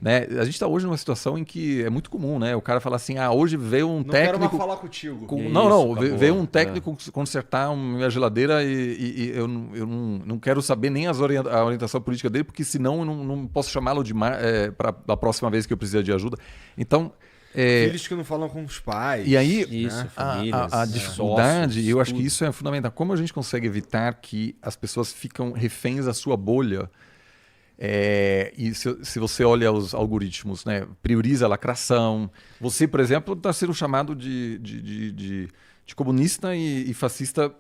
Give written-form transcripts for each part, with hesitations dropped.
Né? A gente está hoje numa situação em que é muito comum, né? O cara fala assim, hoje veio um Não técnico... quero mais falar contigo. Veio um técnico consertar minha geladeira e eu não quero saber nem a orientação política dele, porque senão eu não posso chamá-lo para a próxima vez que eu precisar de ajuda. Então... Filhos que não falam com os pais. E aí, Isso, famílias, a dificuldade, sócios, eu acho que tudo. isso é fundamental. Como a gente consegue evitar que as pessoas ficam reféns da sua bolha? E se você olha os algoritmos, né, prioriza a lacração. Você, por exemplo, está sendo chamado de comunista e fascista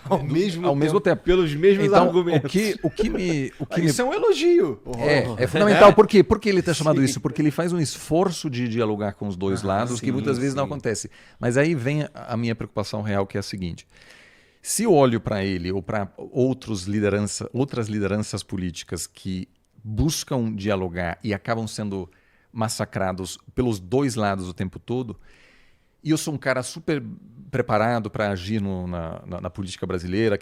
ao mesmo tempo. Pelos mesmos argumentos. Isso é um elogio. É fundamental. Por quê? Por que ele está chamando isso? Porque ele faz um esforço de dialogar com os dois lados, que muitas vezes não acontece. Mas aí vem a minha preocupação real, que é a seguinte. Se eu olho para ele ou para outras lideranças políticas que buscam dialogar e acabam sendo massacrados pelos dois lados o tempo todo, e eu sou um cara super preparado para agir na política brasileira,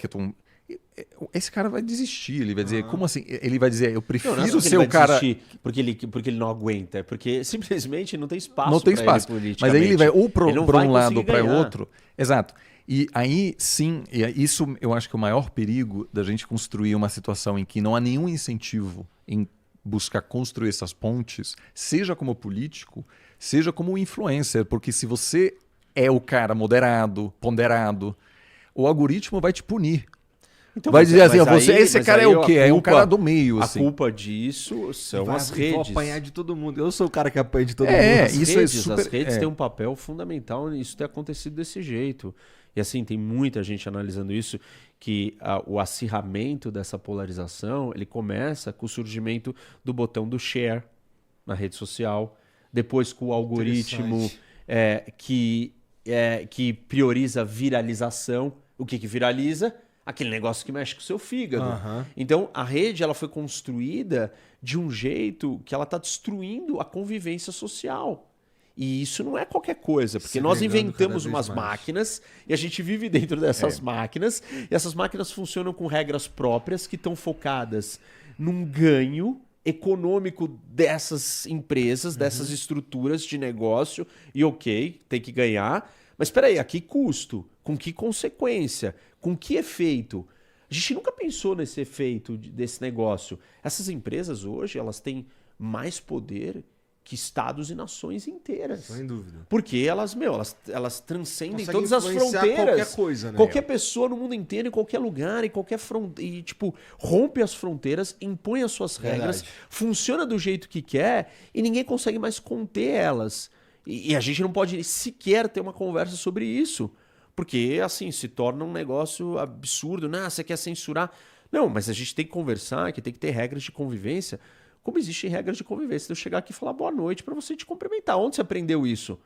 esse cara vai desistir, ele vai dizer, como assim? Ele vai dizer, eu prefiro ser o cara... Porque ele não aguenta, é porque simplesmente não tem espaço. Não tem espaço, mas aí ele vai ou para um lado ou para outro. Exato. E aí, sim, isso eu acho que é o maior perigo da gente construir uma situação em que não há nenhum incentivo em buscar construir essas pontes, seja como político, seja como influencer, porque se você é o cara moderado, ponderado, o algoritmo vai te punir. Então, vai dizer assim, esse cara é o quê? É um cara do meio. A culpa disso são as redes. Eu vou apanhar de todo mundo. Eu sou o cara que apanha de todo mundo. As redes têm um papel fundamental nisso ter acontecido desse jeito. E assim, tem muita gente analisando isso, que o acirramento dessa polarização, ele começa com o surgimento do botão do share na rede social, depois com o algoritmo que prioriza viralização. O que viraliza? Aquele negócio que mexe com o seu fígado. Então, a rede ela foi construída de um jeito que ela está destruindo a convivência social. E isso não é qualquer coisa, porque nós inventamos umas máquinas e a gente vive dentro dessas máquinas, e essas máquinas funcionam com regras próprias que estão focadas num ganho econômico dessas empresas, dessas estruturas de negócio, e tem que ganhar, mas espera aí, a que custo? Com que consequência? Com que efeito? A gente nunca pensou nesse efeito desse negócio. Essas empresas hoje, elas têm mais poder que estados e nações inteiras. Sem dúvida. Porque elas transcendem consegue todas as fronteiras. Qualquer coisa, né? Qualquer pessoa no mundo inteiro, em qualquer lugar, em qualquer fronteira. E, rompe as fronteiras, impõe as suas regras, funciona do jeito que quer e ninguém consegue mais conter elas. E a gente não pode sequer ter uma conversa sobre isso. Porque, assim, se torna um negócio absurdo. Você quer censurar? Não, mas a gente tem que conversar, que tem que ter regras de convivência. Como existem regras de convivência. Eu chegar aqui e falar boa noite para você te cumprimentar. Onde você aprendeu isso?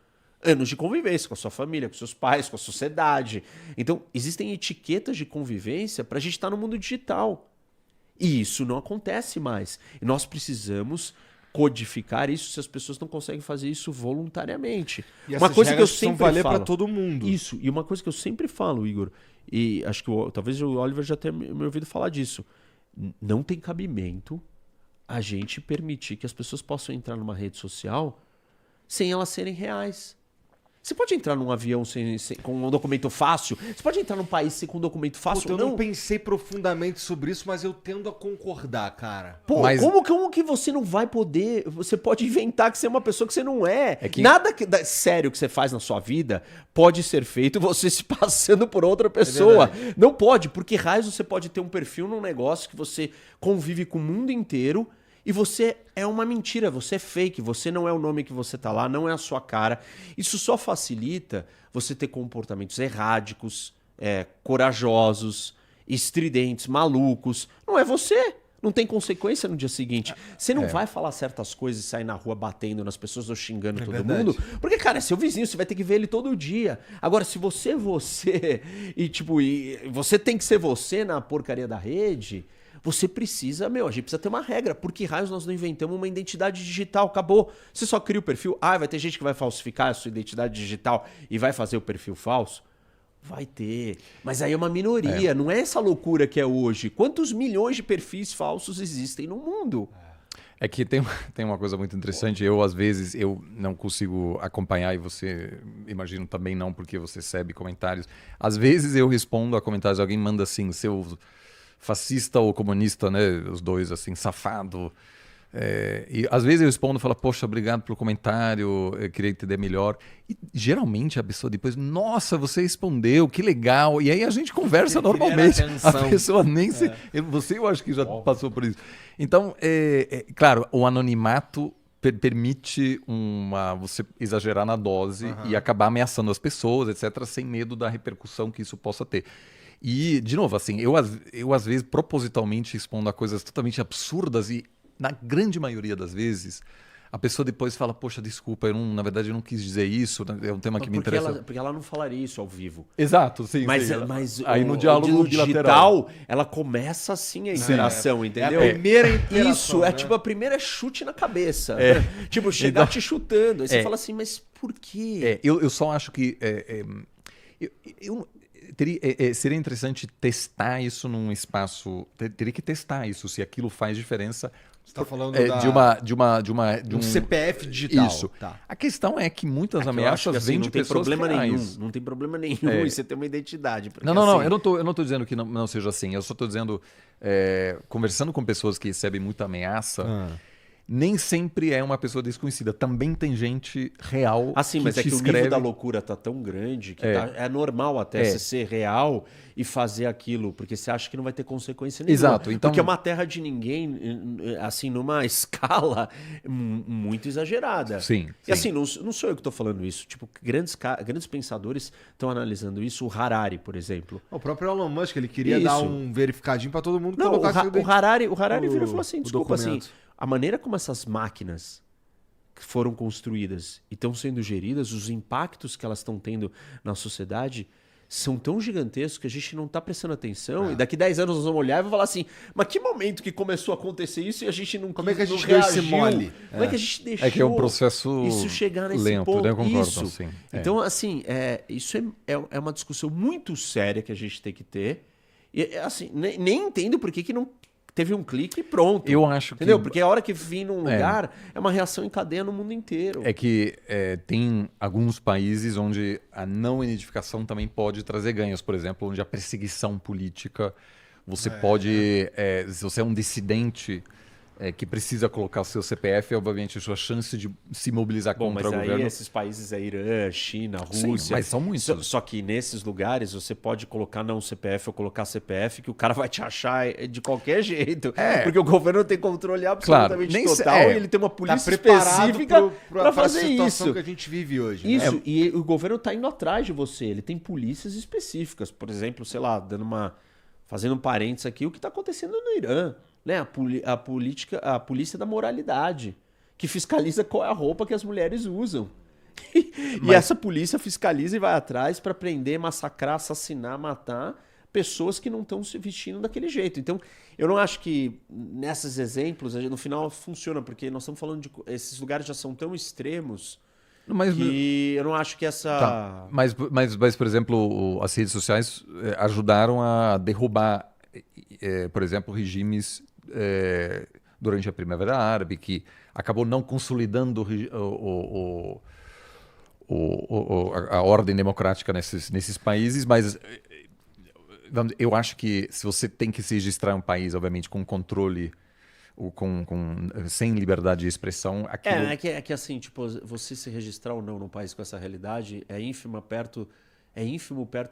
Anos de convivência com a sua família, com seus pais, com a sociedade. Então, existem etiquetas de convivência para a gente estar no mundo digital. E isso não acontece mais. E nós precisamos codificar isso se as pessoas não conseguem fazer isso voluntariamente. E uma coisa que eu sempre valer para todo mundo. Isso. E uma coisa que eu sempre falo, Igor, e acho que talvez o Oliver já tenha me ouvido falar disso. Não tem cabimento a gente permitir que as pessoas possam entrar numa rede social sem elas serem reais. Você pode entrar num avião com um documento fácil? Você pode entrar num país com um documento fácil? Eu não pensei profundamente sobre isso, mas eu tendo a concordar, cara. Como que você não vai poder... Você pode inventar que você é uma pessoa que você não é. Nada sério que você faz na sua vida pode ser feito você se passando por outra pessoa. Não pode, porque raios você pode ter um perfil num negócio que você convive com o mundo inteiro e você é uma mentira, você é fake, você não é o nome que você tá lá, não é a sua cara. Isso só facilita você ter comportamentos erráticos, corajosos, estridentes, malucos. Não é você. Não tem consequência no dia seguinte. Você não vai falar certas coisas e sair na rua batendo nas pessoas ou xingando todo mundo. Porque, cara, é seu vizinho, você vai ter que ver ele todo dia. Agora, se você é você e você tem que ser você na porcaria da rede... Você precisa, a gente precisa ter uma regra. Por que raios nós não inventamos uma identidade digital? Acabou. Você só cria o perfil. Vai ter gente que vai falsificar a sua identidade digital e vai fazer o perfil falso? Vai ter. Mas aí é uma minoria. Não é essa loucura que é hoje. Quantos milhões de perfis falsos existem no mundo? É que tem uma coisa muito interessante. Eu, às vezes, eu não consigo acompanhar, e você, imagino, também não, porque você recebe comentários. Às vezes eu respondo a comentários, alguém manda assim, seu fascista ou comunista, né? Os dois, assim, safado. E às vezes eu respondo e falo, poxa, obrigado pelo comentário, eu queria entender melhor. E geralmente a pessoa depois, nossa, você respondeu, que legal. E aí a gente conversa normalmente. A pessoa nem se. Você, eu acho que já passou por isso. Então, claro, o anonimato permite você exagerar na dose e acabar ameaçando as pessoas, etc., sem medo da repercussão que isso possa ter. E, de novo, assim, eu às vezes propositalmente respondo a coisas totalmente absurdas e na grande maioria das vezes, a pessoa depois fala, poxa, desculpa, na verdade eu não quis dizer isso, é um tema que me interessa. Porque ela não falaria isso ao vivo. Exato, sim. Mas aí no diálogo digital, ela começa assim a interação, entendeu? É a primeira interação, isso, né? tipo a primeira chute na cabeça. Tipo, chegar te chutando. Aí você fala assim, mas por quê? Eu só acho que... seria interessante testar isso num espaço... Teria que testar isso, se aquilo faz diferença... Você está falando de um CPF digital. Isso. Tá. A questão é que muitas Eu ameaças acho que, assim, vêm de não tem pessoas problema reais. nenhum. Não tem problema nenhum e você ter uma identidade. Porque, Não, assim, eu não tô dizendo que não seja assim. Eu só estou dizendo, conversando com pessoas que recebem muita ameaça, nem sempre é uma pessoa desconhecida. Também tem gente real assim, que mas te é que escreve... o nível da loucura tá tão grande que é normal até você ser real e fazer aquilo, porque você acha que não vai ter consequência nenhuma. Exato. Então... Porque é uma terra de ninguém, assim, numa escala muito exagerada. Sim. E assim, não sou eu que estou falando isso. Tipo, grandes pensadores estão analisando isso. O Harari, por exemplo. O próprio Elon Musk, ele queria dar um verificadinho para todo mundo Não, colocar o Harari virou e falou assim, desculpa, assim, documento. a maneira como essas máquinas foram construídas e estão sendo geridas, os impactos que elas estão tendo na sociedade são tão gigantescos que a gente não está prestando atenção. E daqui 10 anos nós vamos olhar e vamos falar assim, mas que momento que começou a acontecer isso e a gente não Como é que a gente deu esse mole? Como é que a gente deixou É que é um processo isso chegar nesse lento, ponto? né? Eu concordo, isso. assim. Então, assim, isso é uma discussão muito séria que a gente tem que ter. E, assim, nem entendo por que não teve um clique e pronto. Eu acho que... Entendeu? Porque a hora que vir num lugar, é uma reação em cadeia no mundo inteiro. É que tem alguns países onde a não identificação também pode trazer ganhos. Por exemplo, onde a perseguição política, você pode... se você é um dissidente que precisa colocar o seu CPF, obviamente a sua chance de se mobilizar contra o governo... esses países é Irã, China, Rússia... Sim, mas são muitos. Só que nesses lugares você pode colocar não CPF ou colocar CPF que o cara vai te achar de qualquer jeito. Porque o governo tem controle absolutamente total e ele tem uma polícia específica para fazer isso. Que a gente vive hoje. Isso, né? e o governo tá indo atrás de você. Ele tem polícias específicas. Por exemplo, sei lá, fazendo um parênteses aqui, o que está acontecendo no Irã. Né? A polícia da moralidade, que fiscaliza qual é a roupa que as mulheres usam. E essa polícia fiscaliza e vai atrás para prender, massacrar, assassinar, matar pessoas que não estão se vestindo daquele jeito. Então, eu não acho que nesses exemplos, no final funciona, porque nós estamos falando de... Esses lugares já são tão extremos que eu não acho que essa... Tá. Mas, por exemplo, as redes sociais ajudaram a derrubar, por exemplo, regimes durante a Primavera Árabe, que acabou não consolidando a ordem democrática nesses países, mas eu acho que se você tem que se registrar em um país, obviamente, com controle, sem liberdade de expressão... Aquilo... É que assim, tipo, você se registrar ou não num país com essa realidade é ínfimo perto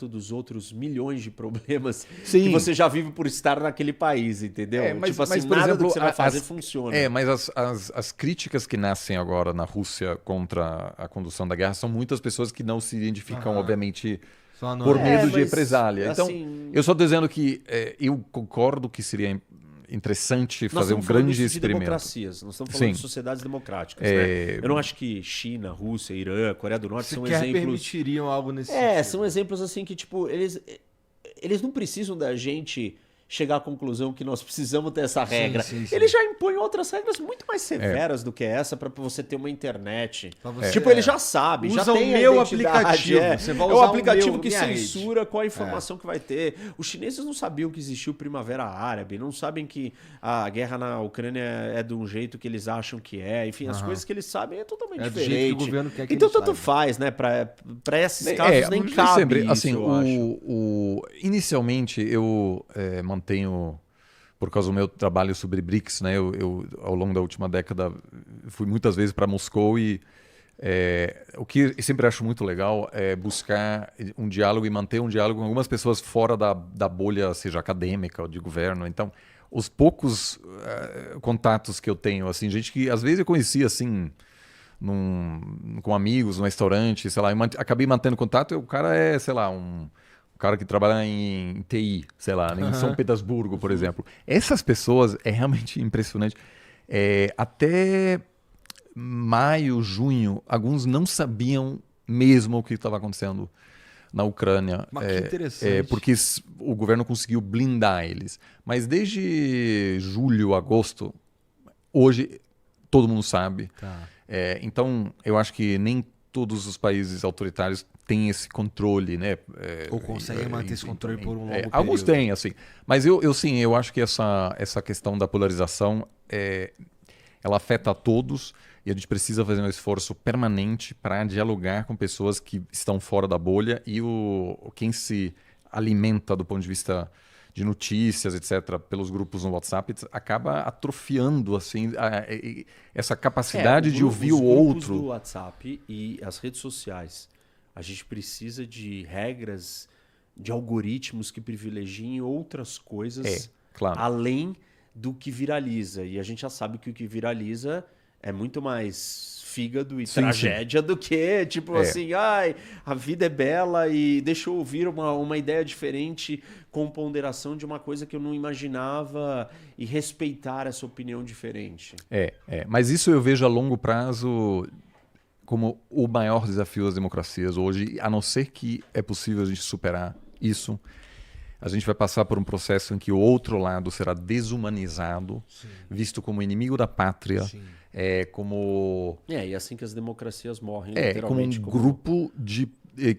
dos outros milhões de problemas que você já vive por estar naquele país, entendeu? Tipo assim, por nada exemplo, do que você vai fazer funciona. Mas as críticas que nascem agora na Rússia contra a condução da guerra são muitas pessoas que não se identificam, obviamente, por medo de represália. Então, eu só estou dizendo que eu concordo que seria interessante fazer um grande experimento. Democracias. Nós estamos falando de sociedades democráticas. Né? Eu não acho que China, Rússia, Irã, Coreia do Norte são exemplos... permitiriam algo nesse sentido. São exemplos assim que, tipo, eles não precisam da gente chegar à conclusão que nós precisamos ter essa regra. Sim. Ele já impõe outras regras muito mais severas do que essa para você ter uma internet. Você, tipo, ele já sabe, já usa tem o meu a identidade, aplicativo. Você vai é usar o aplicativo meu, que minha rede. censura qual a informação que vai ter. Os chineses não sabiam que existiu Primavera Árabe, não sabem que a guerra na Ucrânia é de um jeito que eles acham que é. Enfim, as coisas que eles sabem é totalmente É do diferente. jeito que o governo quer que então eles tanto saibam. faz, né? Para esses casos nem cabe sempre, isso, assim, eu acho. inicialmente eu mantenho, por causa do meu trabalho sobre BRICS, né? Eu ao longo da última década fui muitas vezes para Moscou e o que eu sempre acho muito legal é buscar um diálogo e manter um diálogo com algumas pessoas fora da bolha, seja acadêmica ou de governo. Então, os poucos contatos que eu tenho, assim, gente que às vezes eu conhecia assim com amigos, num restaurante, sei lá, acabei mantendo contato, e o cara é, sei lá, um cara que trabalha em TI, sei lá, em São Petersburgo, por exemplo. Essas pessoas é realmente impressionante. Até maio, junho, alguns não sabiam mesmo o que estava acontecendo na Ucrânia. Mas que interessante. Porque o governo conseguiu blindar eles. Mas desde julho, agosto, hoje todo mundo sabe. Tá. Então, eu acho que nem todos os países autoritários têm esse controle, né? Ou conseguem manter esse controle por um longo período. Alguns têm, assim. Mas eu acho que essa questão da polarização, ela afeta a todos e a gente precisa fazer um esforço permanente para dialogar com pessoas que estão fora da bolha e quem se alimenta do ponto de vista de notícias, etc., pelos grupos no WhatsApp, acaba atrofiando assim, essa capacidade de ouvir o outro. Os grupos do WhatsApp e as redes sociais. A gente precisa de regras, de algoritmos que privilegiem outras coisas claro. além do que viraliza. E a gente já sabe que o que viraliza é muito mais fígado e tragédia do que, tipo assim, a vida é bela e deixa eu ouvir uma ideia diferente com ponderação de uma coisa que eu não imaginava e respeitar essa opinião diferente. Mas isso eu vejo a longo prazo como o maior desafio das democracias hoje, a não ser que é possível a gente superar isso. A gente vai passar por um processo em que o outro lado será desumanizado, visto como inimigo da pátria, como... e assim que as democracias morrem, como um grupo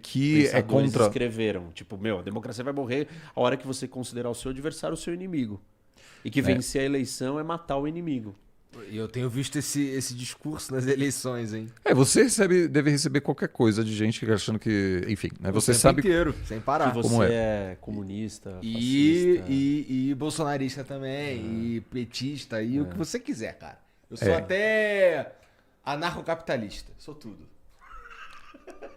que é contra... escreveram, tipo, a democracia vai morrer a hora que você considerar o seu adversário o seu inimigo. E que vencer a eleição é matar o inimigo. E eu tenho visto esse discurso nas eleições, hein? Você deve receber qualquer coisa de gente achando que... Enfim, né? Você sabe... inteiro, sem parar. Que você é comunista, fascista. E bolsonarista também, e petista, e o que você quiser, cara. Eu sou até anarcocapitalista, sou tudo.